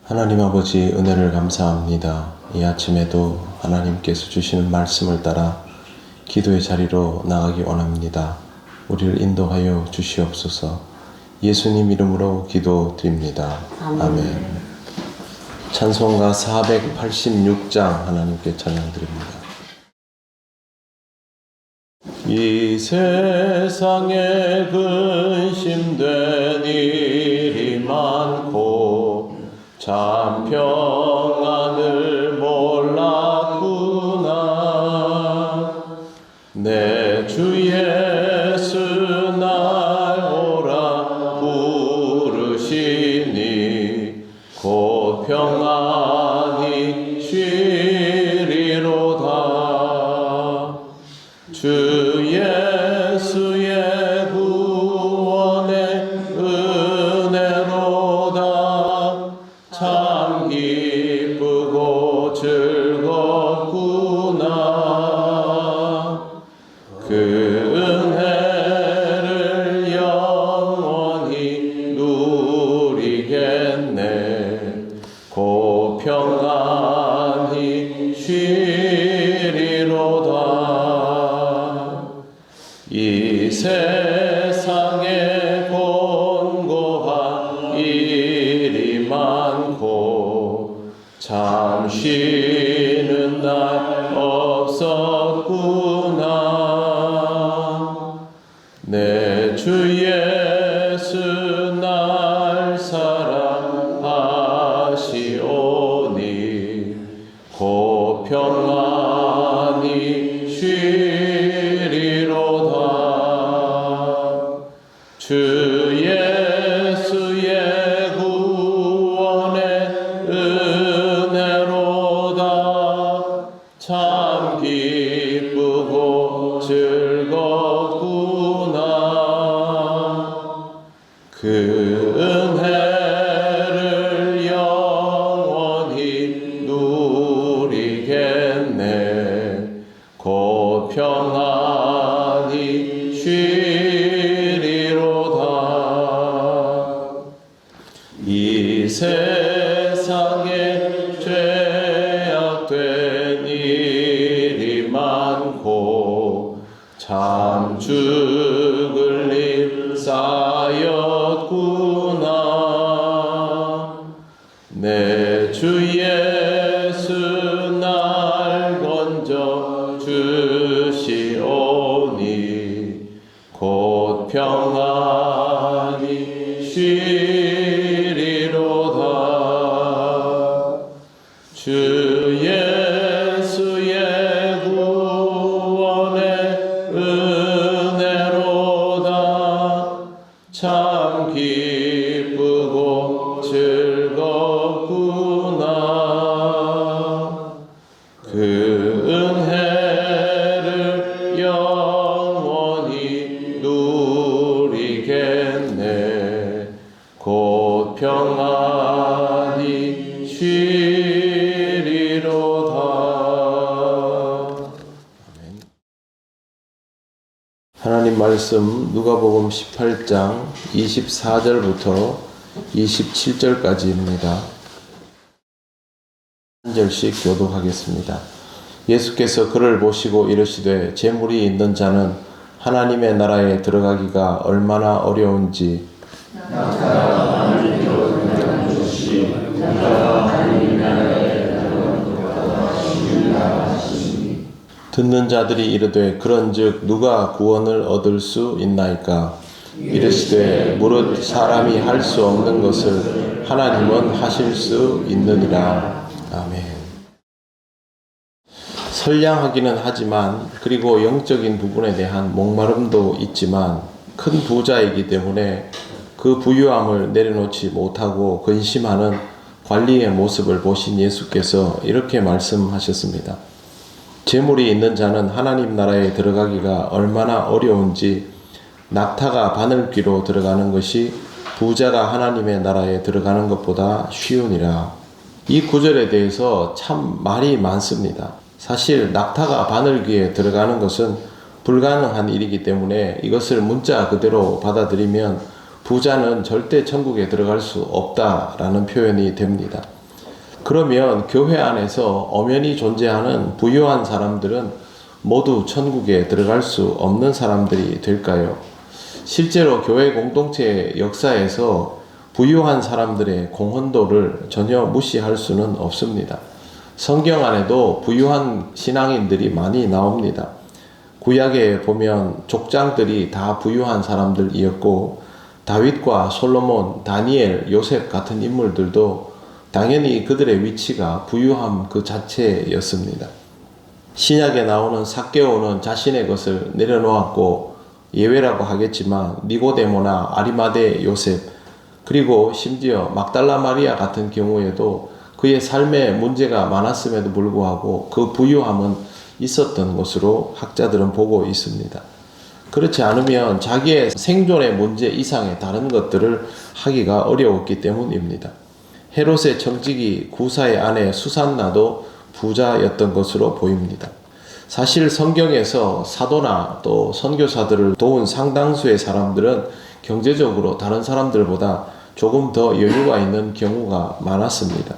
하나님 아버지 은혜를 감사합니다. 이 아침에도 하나님께서 주시는 말씀을 따라 기도의 자리로 나가기 원합니다. 우리를 인도하여 주시옵소서. 예수님 이름으로 기도드립니다. 아멘. 찬송가 486장 하나님께 찬양드립니다. 이 세상에 근심된 일이 많고 참 평안을 몰랐구나. 내 주 예수 날 오라 부르시니 곧 평안히 쉬리로다. 주 예수의 구원의 은혜로다. 참 기쁘고 즐겁구나. 그 은혜를 영원히 누리겠네. 곧 평안히 쉬리로다. 이 세상에 곤고한 일이 많고 참 쉬는 날 없었구나. 내 주 예수 날 사랑하시오니 곧 평안히 쉬리로다. 주 예수의 구원의 은혜로다. 참 기쁘고 즐겁구나. 그 은혜를 영원히 누리겠네. 곧 평안히 쉬리로다. 이 세상에 죄악된 일이 많고 참 죽을 일 쌓였구나. 내 주 예수 날 건져 주시오니 곧 평안히 쉬리로다. 주 예수의 구원의 은혜로다. 참 기쁘고 즐겁구나. 그 은혜를 영원히 누리겠네. 곧 평안히 쉬리로다. 아멘. 하나님 말씀 누가복음 18장 24절부터 27절까지입니다. 한 절씩 교독하겠습니다. 예수께서 그를 보시고 이르시되 재물이 있는 자는 하나님의 나라에 들어가기가 얼마나 어려운지 듣는 자들이 이르되 그런즉 누가 구원을 얻을 수 있나이까. 이르시되 무릇 사람이 할 수 없는 것을 하나님은 하실 수 있느니라. 아멘. 선량하기는 하지만 그리고 영적인 부분에 대한 목마름도 있지만 큰 부자이기 때문에 그 부유함을 내려놓지 못하고 근심하는 관리의 모습을 보신 예수께서 이렇게 말씀하셨습니다. 재물이 있는 자는 하나님 나라에 들어가기가 얼마나 어려운지 낙타가 바늘귀로 들어가는 것이 부자가 하나님의 나라에 들어가는 것보다 쉬우니라. 이 구절에 대해서 참 말이 많습니다. 사실 낙타가 바늘귀에 들어가는 것은 불가능한 일이기 때문에 이것을 문자 그대로 받아들이면 부자는 절대 천국에 들어갈 수 없다라는 표현이 됩니다. 그러면 교회 안에서 엄연히 존재하는 부유한 사람들은 모두 천국에 들어갈 수 없는 사람들이 될까요? 실제로 교회 공동체 역사에서 부유한 사람들의 공헌도를 전혀 무시할 수는 없습니다. 성경 안에도 부유한 신앙인들이 많이 나옵니다. 구약에 보면 족장들이 다 부유한 사람들이었고 다윗과 솔로몬, 다니엘, 요셉 같은 인물들도 당연히 그들의 위치가 부유함 그 자체였습니다. 신약에 나오는 삭개오는 자신의 것을 내려놓았고 예외라고 하겠지만 니고데모나 아리마대 요셉 그리고 심지어 막달라 마리아 같은 경우에도 그의 삶에 문제가 많았음에도 불구하고 그 부유함은 있었던 것으로 학자들은 보고 있습니다. 그렇지 않으면 자기의 생존의 문제 이상의 다른 것들을 하기가 어려웠기 때문입니다. 헤롯의 청지기 구사의 아내 수산나도 부자였던 것으로 보입니다. 사실 성경에서 사도나 또 선교사들을 도운 상당수의 사람들은 경제적으로 다른 사람들보다 조금 더 여유가 있는 경우가 많았습니다.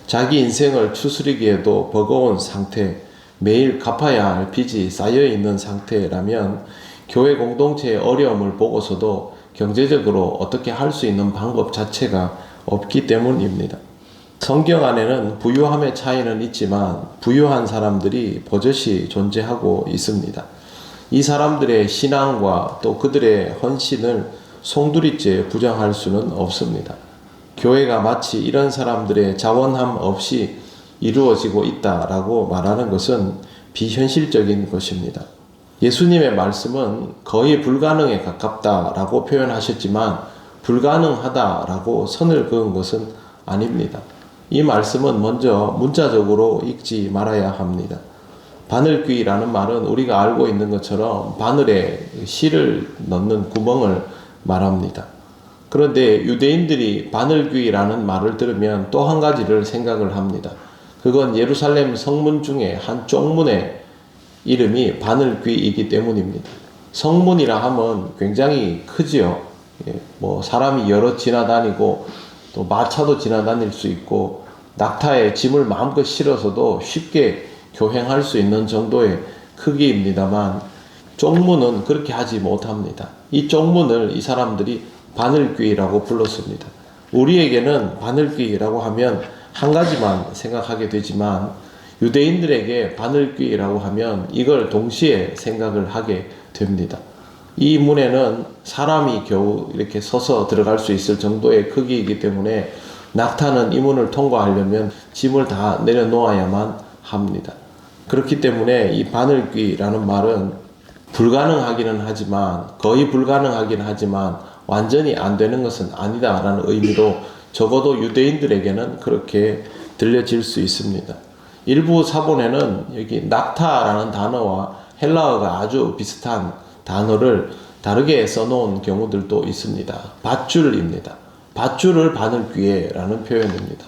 자기 인생을 추스리기에도 버거운 상태, 매일 갚아야 할 빚이 쌓여있는 상태라면 교회 공동체의 어려움을 보고서도 경제적으로 어떻게 할 수 있는 방법 자체가 없기 때문입니다. 성경 안에는 부유함의 차이는 있지만 부유한 사람들이 버젓이 존재하고 있습니다. 이 사람들의 신앙과 또 그들의 헌신을 송두리째 부정할 수는 없습니다. 교회가 마치 이런 사람들의 자원함 없이 이루어지고 있다라고 말하는 것은 비현실적인 것입니다. 예수님의 말씀은 거의 불가능에 가깝다라고 표현하셨지만 불가능하다라고 선을 그은 것은 아닙니다. 이 말씀은 먼저 문자적으로 읽지 말아야 합니다. 바늘귀라는 말은 우리가 알고 있는 것처럼 바늘에 실을 넣는 구멍을 말합니다. 그런데 유대인들이 바늘귀라는 말을 들으면 또 한 가지를 생각을 합니다. 그건 예루살렘 성문 중에 한 쪽문의 이름이 바늘귀이기 때문입니다. 성문이라 하면 굉장히 크지요. 사람이 여러 지나다니고 또 마차도 지나다닐 수 있고 낙타에 짐을 마음껏 실어서도 쉽게 교행할 수 있는 정도의 크기입니다만 쪽문은 그렇게 하지 못합니다. 이 쪽문을 이 사람들이 바늘귀라고 불렀습니다. 우리에게는 바늘귀라고 하면 한 가지만 생각하게 되지만 유대인들에게 바늘귀라고 하면 이걸 동시에 생각을 하게 됩니다. 이 문에는 사람이 겨우 이렇게 서서 들어갈 수 있을 정도의 크기이기 때문에 낙타는 이 문을 통과하려면 짐을 다 내려놓아야만 합니다. 그렇기 때문에 이 바늘귀라는 말은 불가능하기는 하지만 거의 불가능하긴 하지만 완전히 안 되는 것은 아니다라는 의미로 적어도 유대인들에게는 그렇게 들려질 수 있습니다. 일부 사본에는 여기 낙타라는 단어와 헬라어가 아주 비슷한 단어를 다르게 써놓은 경우들도 있습니다. 밧줄입니다. 밧줄을 바늘귀에라는 표현입니다.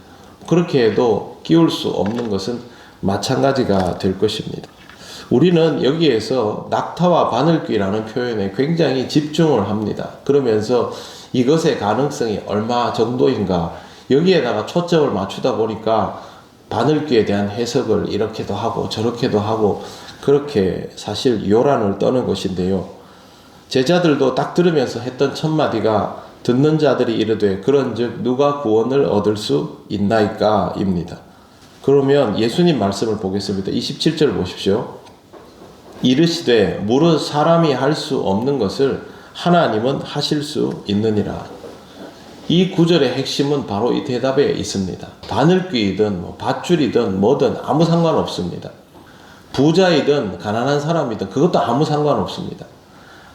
그렇게 해도 끼울 수 없는 것은 마찬가지가 될 것입니다. 우리는 여기에서 낙타와 바늘귀라는 표현에 굉장히 집중을 합니다. 그러면서 이것의 가능성이 얼마 정도인가 여기에다가 초점을 맞추다 보니까 바늘귀에 대한 해석을 이렇게도 하고 저렇게도 하고 그렇게 사실 요란을 떠는 것인데요. 제자들도 딱 들으면서 했던 첫마디가 듣는 자들이 이르되 그런즉 누가 구원을 얻을 수 있나이까 입니다. 그러면 예수님 말씀을 보겠습니다. 27절 보십시오. 이르시되 무릇 사람이 할 수 없는 것을 하나님은 하실 수 있느니라. 이 구절의 핵심은 바로 이 대답에 있습니다. 바늘귀이든 밧줄이든 뭐든 아무 상관없습니다. 부자이든 가난한 사람이든 그것도 아무 상관없습니다.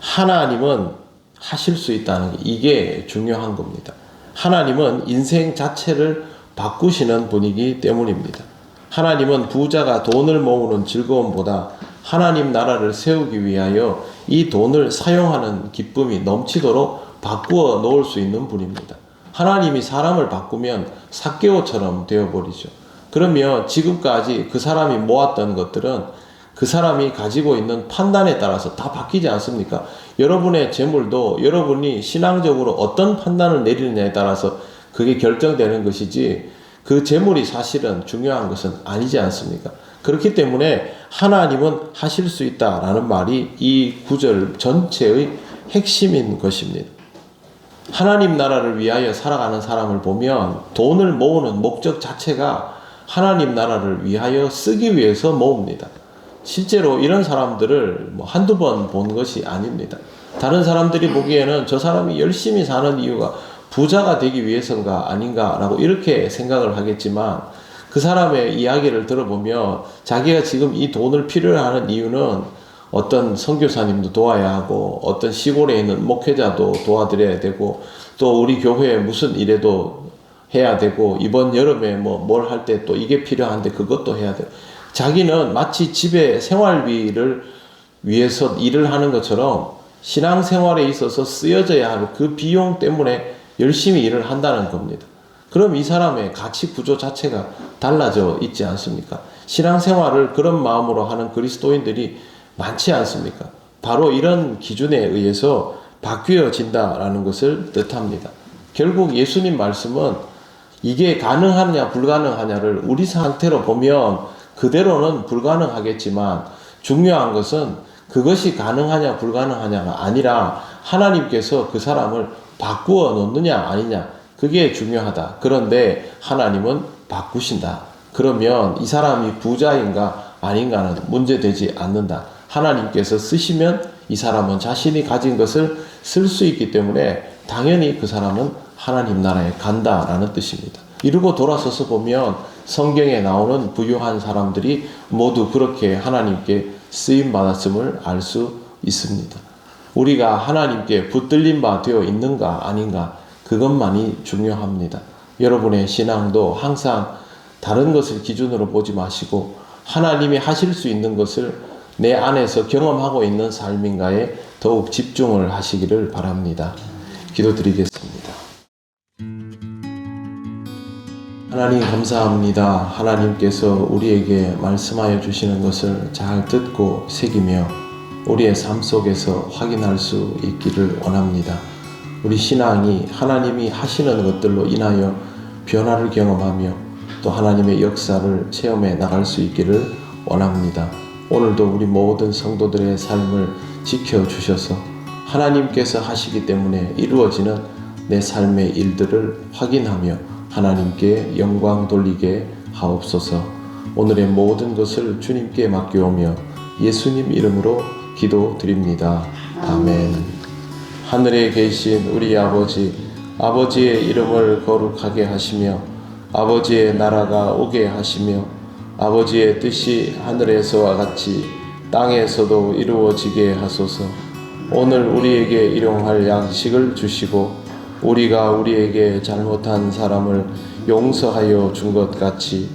하나님은 하실 수 있다는 게 이게 중요한 겁니다. 하나님은 인생 자체를 바꾸시는 분이기 때문입니다. 하나님은 부자가 돈을 모으는 즐거움보다 하나님 나라를 세우기 위하여 이 돈을 사용하는 기쁨이 넘치도록 바꾸어 놓을 수 있는 분입니다. 하나님이 사람을 바꾸면 삭개오처럼 되어버리죠. 그러면 지금까지 그 사람이 모았던 것들은 그 사람이 가지고 있는 판단에 따라서 다 바뀌지 않습니까? 여러분의 재물도 여러분이 신앙적으로 어떤 판단을 내리느냐에 따라서 그게 결정되는 것이지 그 재물이 사실은 중요한 것은 아니지 않습니까? 그렇기 때문에 하나님은 하실 수 있다라는 말이 이 구절 전체의 핵심인 것입니다. 하나님 나라를 위하여 살아가는 사람을 보면 돈을 모으는 목적 자체가 하나님 나라를 위하여 쓰기 위해서 모읍니다. 실제로 이런 사람들을 한두 번 본 것이 아닙니다. 다른 사람들이 보기에는 저 사람이 열심히 사는 이유가 부자가 되기 위해서인가 아닌가라고 이렇게 생각을 하겠지만, 그 사람의 이야기를 들어보면 자기가 지금 이 돈을 필요로 하는 이유는 어떤 선교사님도 도와야 하고, 어떤 시골에 있는 목회자도 도와드려야 되고, 또 우리 교회에 무슨 일에도 해야 되고, 이번 여름에 뭘 할 때 또 이게 필요한데 그것도 해야 되고, 자기는 마치 집에 생활비를 위해서 일을 하는 것처럼 신앙생활에 있어서 쓰여져야 할 그 비용 때문에 열심히 일을 한다는 겁니다. 그럼 이 사람의 가치 구조 자체가 달라져 있지 않습니까? 신앙생활을 그런 마음으로 하는 그리스도인들이 많지 않습니까? 바로 이런 기준에 의해서 바뀌어진다라는 것을 뜻합니다. 결국 예수님 말씀은 이게 가능하냐 불가능하냐를 우리 상태로 보면 그대로는 불가능하겠지만, 중요한 것은 그것이 가능하냐 불가능하냐가 아니라 하나님께서 그 사람을 바꾸어 놓느냐 아니냐, 그게 중요하다. 그런데 하나님은 바꾸신다. 그러면 이 사람이 부자인가 아닌가는 문제되지 않는다. 하나님께서 쓰시면 이 사람은 자신이 가진 것을 쓸 수 있기 때문에 당연히 그 사람은 하나님 나라에 간다라는 뜻입니다. 이러고 돌아서서 보면 성경에 나오는 부유한 사람들이 모두 그렇게 하나님께 쓰임 받았음을 알 수 있습니다. 우리가 하나님께 붙들린 바 되어 있는가 아닌가, 그것만이 중요합니다. 여러분의 신앙도 항상 다른 것을 기준으로 보지 마시고 하나님이 하실 수 있는 것을 내 안에서 경험하고 있는 삶인가에 더욱 집중을 하시기를 바랍니다. 기도드리겠습니다. 하나님 감사합니다. 하나님께서 우리에게 말씀하여 주시는 것을 잘 듣고 새기며 우리의 삶 속에서 확인할 수 있기를 원합니다. 우리 신앙이 하나님이 하시는 것들로 인하여 변화를 경험하며 또 하나님의 역사를 체험해 나갈 수 있기를 원합니다. 오늘도 우리 모든 성도들의 삶을 지켜주셔서 하나님께서 하시기 때문에 이루어지는 내 삶의 일들을 확인하며 하나님께 영광 돌리게 하옵소서. 오늘의 모든 것을 주님께 맡겨오며 예수님 이름으로 기도드립니다. 아멘. 하늘에 계신 우리 아버지, 아버지의 이름을 거룩하게 하시며 아버지의 나라가 오게 하시며 아버지의 뜻이 하늘에서와 같이 땅에서도 이루어지게 하소서. 오늘 우리에게 일용할 양식을 주시고 우리가 우리에게 잘못한 사람을 용서하여 준 것 같이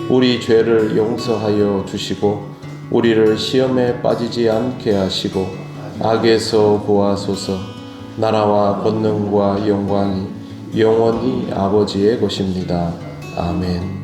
우리 죄를 용서하여 주시고 우리를 시험에 빠지지 않게 하시고 악에서 구하소서. 나라와 권능과 영광이 영원히 아버지의 것입니다. 아멘.